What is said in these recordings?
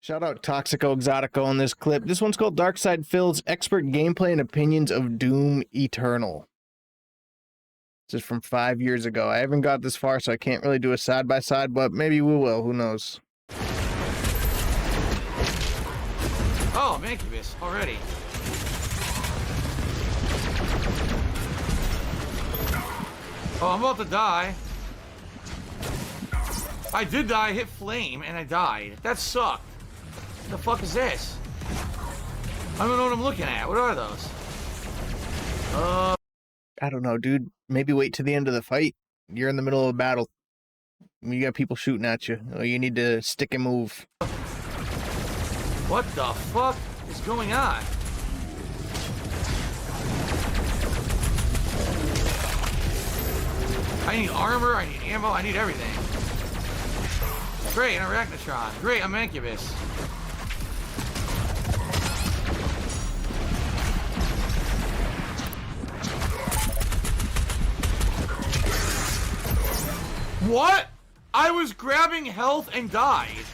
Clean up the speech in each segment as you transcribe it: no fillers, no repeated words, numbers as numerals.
Shout out Toxico Exotico on this clip. This one's called Darkside Phil's Expert Gameplay and Opinions of Doom Eternal. This is from 5 years ago. I haven't got this far, so I can't really do a side-by-side, but maybe we will. Who knows? Oh, Mancubus, already. Oh, I'm about to die. I did die, I hit flame, and I died. That sucked. What the fuck is this? I don't know what I'm looking at. What are those? I don't know, dude. Maybe wait to the end of the fight. You're in the middle of a battle. You got people shooting at you. You need to stick and move. What the fuck is going on? I need armor, I need ammo, I need everything. Great, an Arachnotron. Great, I'm Mancubus. What? I was grabbing health and died.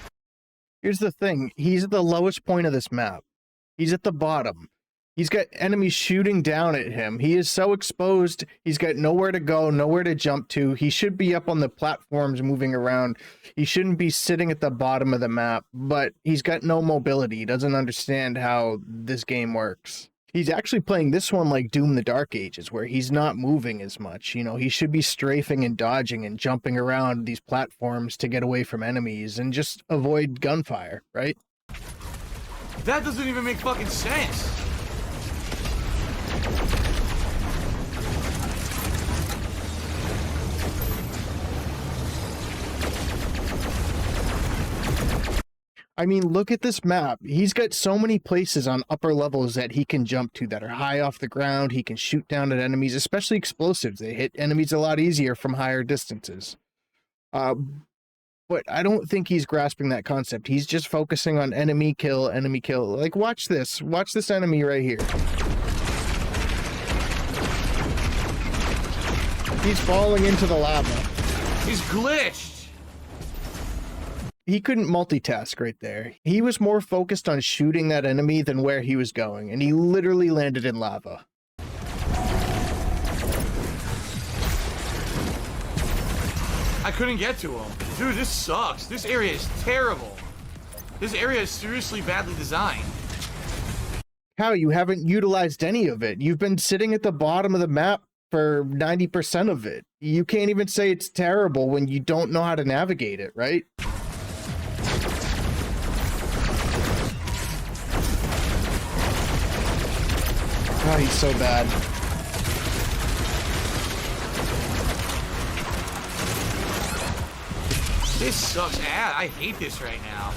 Here's the thing. He's at the lowest point of this map. He's at the bottom. He's got enemies shooting down at him. He is so exposed. He's got nowhere to go, nowhere to jump to. He should be up on the platforms moving around. He shouldn't be sitting at the bottom of the map, but he's got no mobility. He doesn't understand how this game works. He's actually playing this one like Doom the Dark Ages, where he's not moving as much. You know, he should be strafing and dodging and jumping around these platforms to get away from enemies and just avoid gunfire, right? That doesn't even make fucking sense. I mean, look at this map. He's got so many places on upper levels that he can jump to that are high off the ground. He can shoot down at enemies, especially explosives. They hit enemies a lot easier from higher distances. But I don't think he's grasping that concept. He's just focusing on enemy kill, enemy kill. Like, watch this. Watch this enemy right here. He's falling into the lava. He's glitched. He couldn't multitask right there. He was more focused on shooting that enemy than where he was going, and he literally landed in lava. I couldn't get to him. Dude, this sucks. This area is terrible. This area is seriously badly designed. How? You haven't utilized any of it. You've been sitting at the bottom of the map for 90% of it. You can't even say it's terrible when you don't know how to navigate it, right? Oh, he's so bad. This sucks ass. I hate this right now.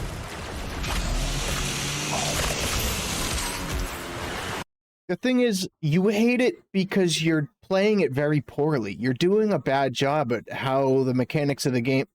The thing is, you hate it because you're playing it very poorly. You're doing a bad job at how the mechanics of the game...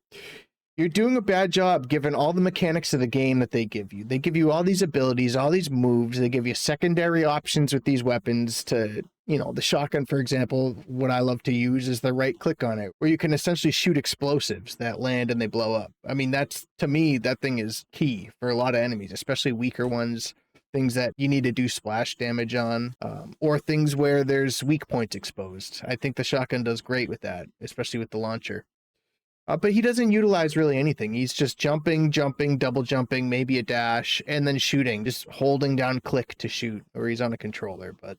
You're doing a bad job given all the mechanics of the game that they give you. They give you all these abilities, all these moves. They give you secondary options with these weapons to, you know, the shotgun, for example. What I love to use is the right click on it, where you can essentially shoot explosives that land and they blow up. I mean, that's, to me, that thing is key for a lot of enemies, especially weaker ones, things that you need to do splash damage on, or things where there's weak points exposed. I think the shotgun does great with that, especially with the launcher. But he doesn't utilize really anything. He's just jumping, double jumping, maybe a dash, and then shooting, just holding down click to shoot, or he's on a controller, but...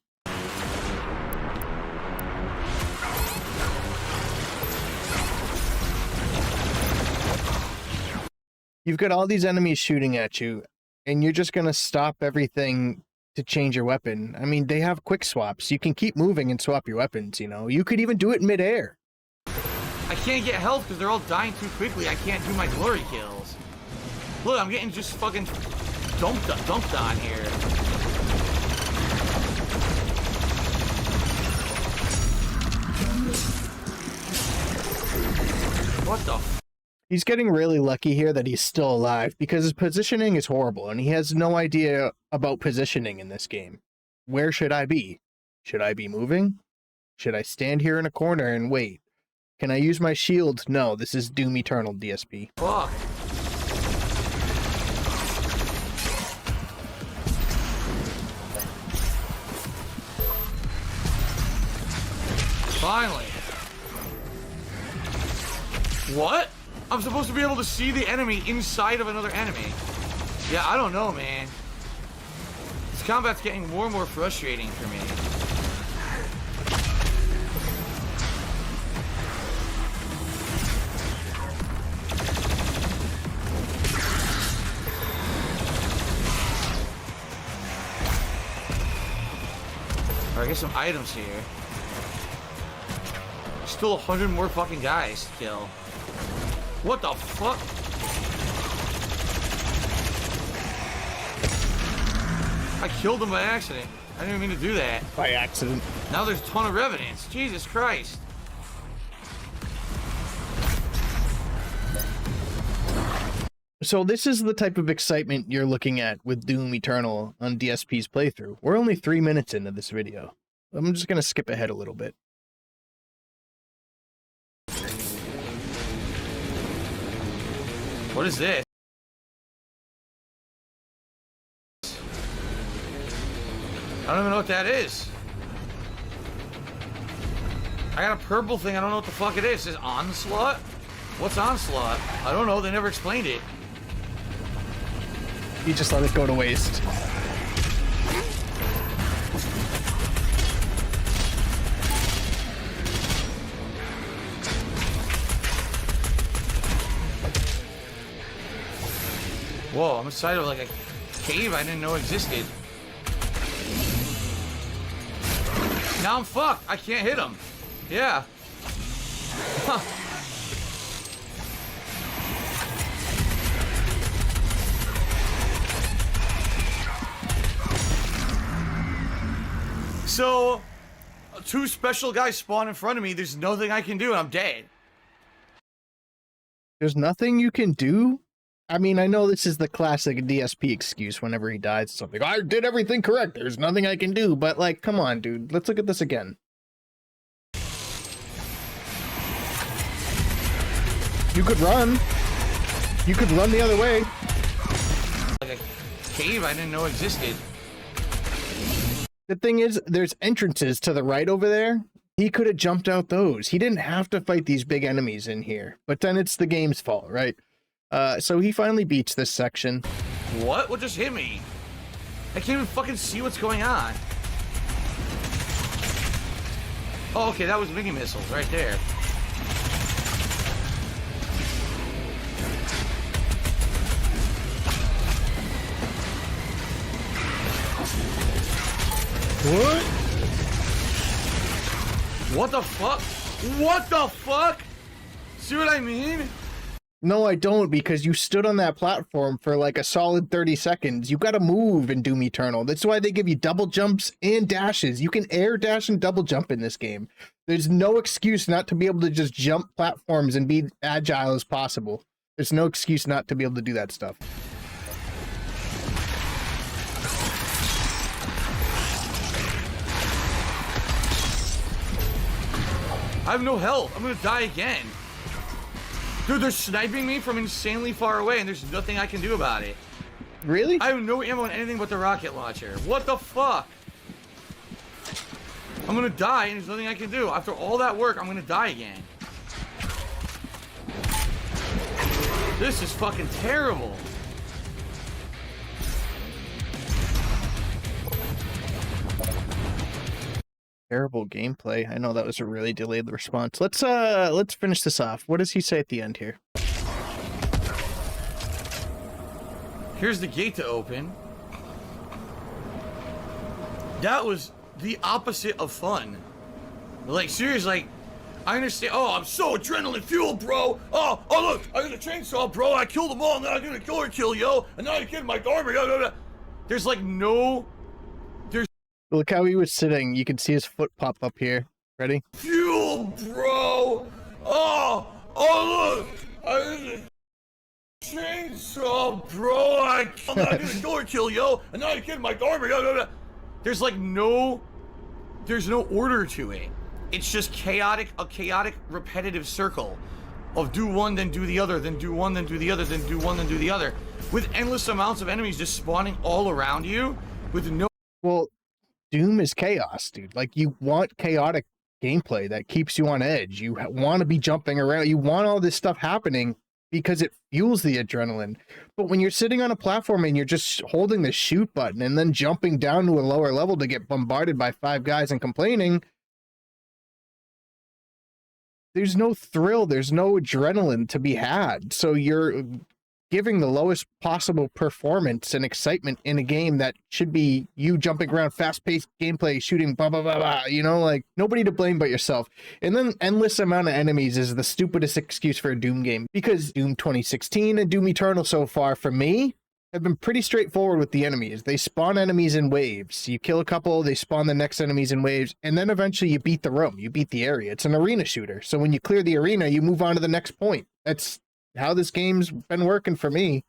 You've got all these enemies shooting at you, and you're just going to stop everything to change your weapon. I mean, they have quick swaps. You can keep moving and swap your weapons, you know? You could even do it midair. I can't get health because they're all dying too quickly. I can't do my glory kills. Look, I'm getting just fucking dumped on here. What the f? He's getting really lucky here that he's still alive because his positioning is horrible and he has no idea about positioning in this game. Where should I be? Should I be moving? Should I stand here in a corner and wait? Can I use my shield? No, this is Doom Eternal DSP. Fuck. Finally. What? I'm supposed to be able to see the enemy inside of another enemy. Yeah, I don't know, man. This combat's getting more and more frustrating for me. Alright, get some items here. Still 100 more fucking guys to kill. What the fuck? I killed him by accident. I didn't even mean to do that. By accident. Now there's a ton of revenants. Jesus Christ. So this is the type of excitement you're looking at with Doom Eternal on DSP's playthrough. We're only 3 minutes into this video. I'm just gonna skip ahead a little bit. What is this? I don't even know what that is. I got a purple thing. I don't know what the fuck it is. It says Onslaught? What's Onslaught? I don't know. They never explained it. You just let it go to waste. Whoa, I'm inside of like a cave I didn't know existed. Now I'm fucked. I can't hit him. Yeah. Huh. So, two special guys spawn in front of me. There's nothing I can do and I'm dead. There's nothing you can do? I mean, I know this is the classic DSP excuse whenever he dies. Something, I did everything correct. There's nothing I can do. But, like, come on, dude. Let's look at this again. You could run. You could run the other way. Like a cave I didn't know existed. The thing is, there's entrances to the right over there. He could have jumped out those. He didn't have to fight these big enemies in here. But then it's the game's fault, right? So he finally beats this section. What? What just hit me? I can't even fucking see what's going on. Oh, okay, that was mini missiles right there. What? What the fuck? What the fuck? See what I mean? No, I don't, because you stood on that platform for like a solid 30 seconds. You gotta move in Doom Eternal. That's why they give you double jumps and dashes. You can air dash and double jump in this game. There's no excuse not to be able to just jump platforms and be agile as possible. There's no excuse not to be able to do that stuff. I have no health. I'm gonna die again. Dude, they're sniping me from insanely far away and there's nothing I can do about it. Really? I have no ammo on anything but the rocket launcher. What the fuck? I'm gonna die and there's nothing I can do. After all that work, I'm gonna die again. This is fucking terrible. Terrible gameplay. I know that was a really delayed response. Let's finish this off. What does he say at the end here? Here's the gate to open. That was the opposite of fun. Like, seriously, like, I understand. Oh, I'm so adrenaline fueled, bro. Oh, look, I got a chainsaw, bro. I killed them all, and then I got a killer kill, yo. And now I get my armor. There's like no. Look how he was sitting. You can see his foot pop up here. Ready? Fuel, bro. Oh, look. I got a chainsaw, bro. I got a killer kill, yo. And now I get my armor. There's like no. There's no order to it. It's just a chaotic, repetitive circle of do one, then do the other, then do one, then do the other, then do one, then do the other, with endless amounts of enemies just spawning all around you with no. Well, Doom is chaos, dude. Like, you want chaotic gameplay that keeps you on edge. You want to be jumping around. You want all this stuff happening because it fuels the adrenaline. But when you're sitting on a platform and you're just holding the shoot button and then jumping down to a lower level to get bombarded by 5 guys and complaining, there's no thrill, there's no adrenaline to be had. So you're giving the lowest possible performance and excitement in a game that should be you jumping around, fast-paced gameplay, shooting, blah, blah, blah, blah, you know, like, nobody to blame but yourself. And then endless amount of enemies is the stupidest excuse for a Doom game, because Doom 2016 and Doom Eternal so far, for me, have been pretty straightforward with the enemies. They spawn enemies in waves. You kill a couple, they spawn the next enemies in waves, and then eventually you beat the room, you beat the area. It's an arena shooter. So when you clear the arena, you move on to the next point. That's how this game's been working for me.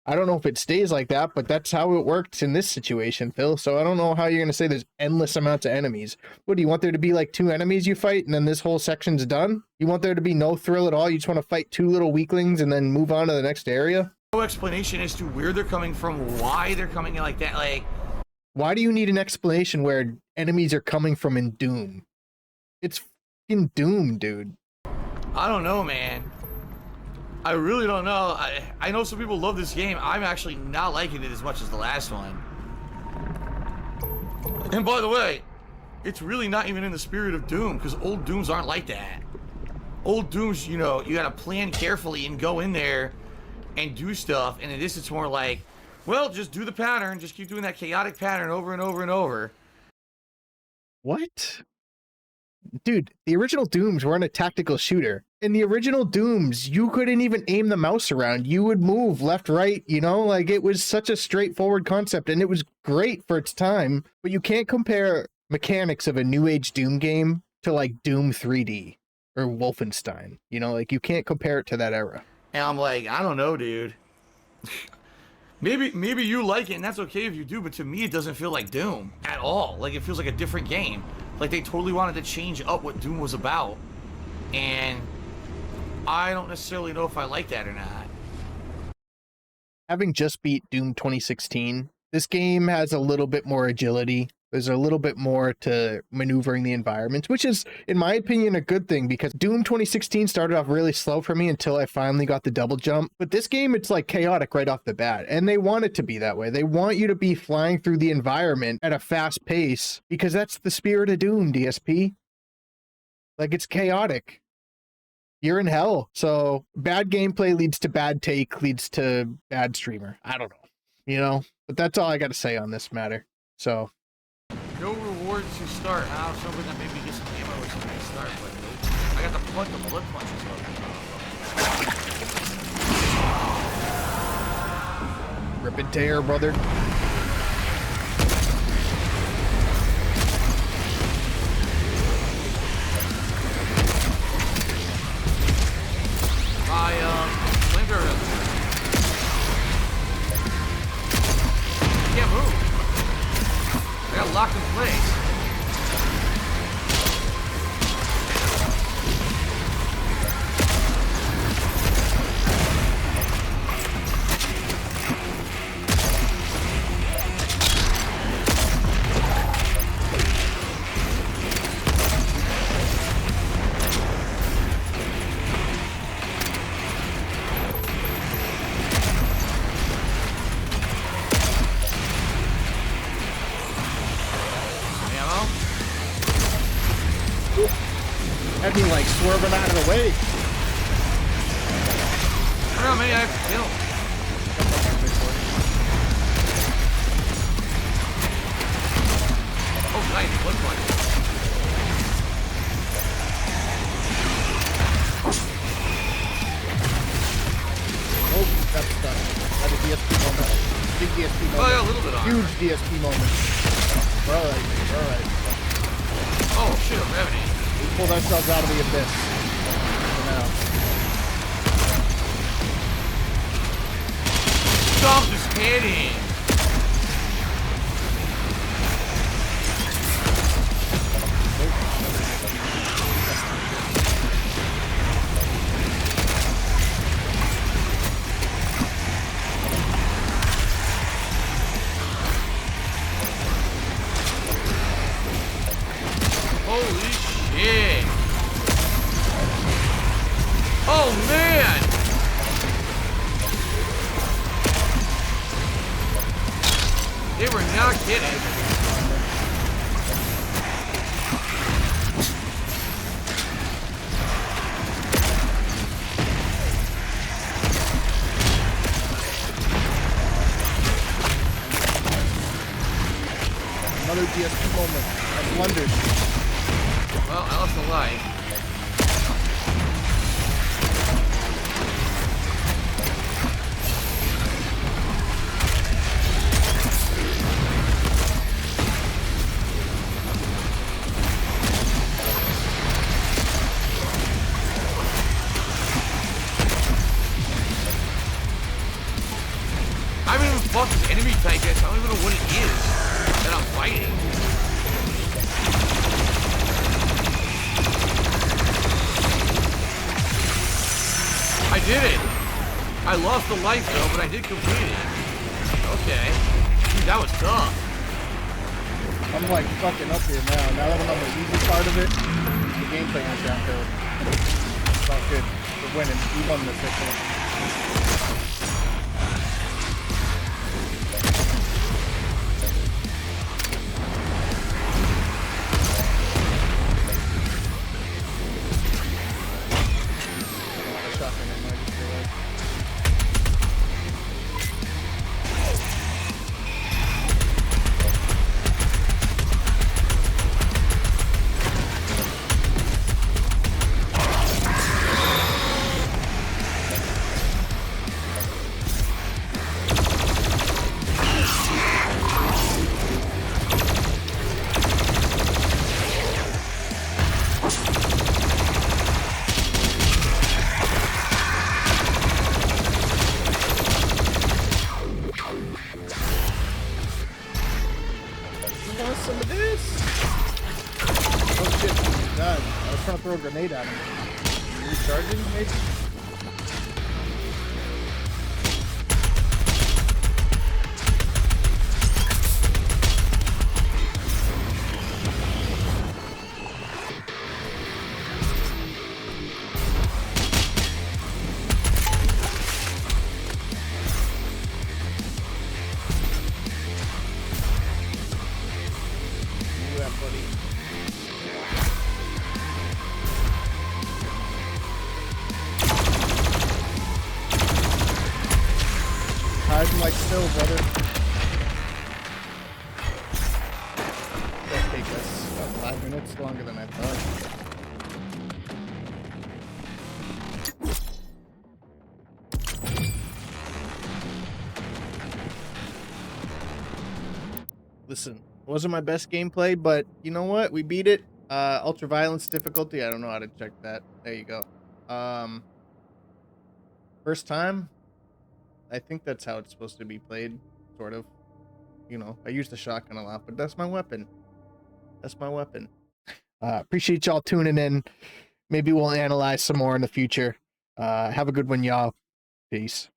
I don't know if it stays like that, but that's how it worked in this situation, Phil. So I don't know how you're going to say there's endless amounts of enemies. What, do you want there to be like 2 enemies you fight and then this whole section's done? You want there to be no thrill at all? You just want to fight 2 little weaklings and then move on to the next area? No explanation as to where they're coming from, why they're coming in like that. Like, why do you need an explanation where enemies are coming from in Doom? It's fucking Doom, dude. I don't know, man. I really don't know. I know some people love this game. I'm actually not liking it as much as the last one. And by the way, it's really not even in the spirit of Doom, because old Dooms aren't like that. Old Dooms, you know, you gotta plan carefully and go in there and do stuff. And in this, it's more like, well, just do the pattern. Just keep doing that chaotic pattern over and over and over. What? Dude, the original Dooms weren't a tactical shooter. In the original Dooms, you couldn't even aim the mouse around. You would move left, right, you know? Like, it was such a straightforward concept, and it was great for its time. But you can't compare mechanics of a new age Doom game to, like, Doom 3D or Wolfenstein. You know, like, you can't compare it to that era. And I'm like, I don't know, dude. Maybe you like it, and that's okay if you do, but to me, it doesn't feel like Doom at all. Like, it feels like a different game. Like, they totally wanted to change up what Doom was about. And I don't necessarily know if I like that or not. Having just beat Doom 2016, this game has a little bit more agility. There's a little bit more to maneuvering the environments, which is, in my opinion, a good thing, because Doom 2016 started off really slow for me until I finally got the double jump. But this game, it's like chaotic right off the bat, and they want it to be that way. They want you to be flying through the environment at a fast pace, because that's the spirit of Doom, DSP. Like, it's chaotic. You're in hell. So bad gameplay leads to bad take, leads to bad streamer. I don't know, you know, but that's all I got to say on this matter. So no reward to start. I was hoping that maybe get some ammo or something to start, but nope. I got the blood punches though. Rip and tear, brother. Flamethrower. Can't move. I got locked in place. I'd be like swerving out of the way. I don't know, maybe I have to kill. Oh, nice. Blood punch. Oh, that's done. That's a DSP moment. Big DSP moment. Oh, yeah, a little bit on. Huge DSP moment. Alright. Oh, shit, I'm revenue. We pulled ourselves out of the abyss. For now. Stop his head in. Holy shit. They were not kidding. Another DSP moment. I blundered. Well, I lost a life. I haven't even fought this enemy type yet, so I don't even know what it is that I'm fighting. I did it! I lost the life though, but I did complete it. Okay. Dude, that was tough. I'm like fucking up here now. Now that I'm on the easy part of it, the gameplay is downhill. It's all good. We're winning. We won this one. Some of this. Oh shit, he's done. I was trying to throw a grenade at him. Recharging, maybe? Hiding like still, brother. It'll take us about 5 minutes longer than I thought. Listen, it wasn't my best gameplay, but you know what? We beat it. Ultra violence difficulty. I don't know how to check that. There you go. First time. I think that's how it's supposed to be played, sort of. You know, I use the shotgun a lot, but that's my weapon. That's my weapon. Appreciate y'all tuning in. Maybe we'll analyze some more in the future. Have a good one, y'all. Peace.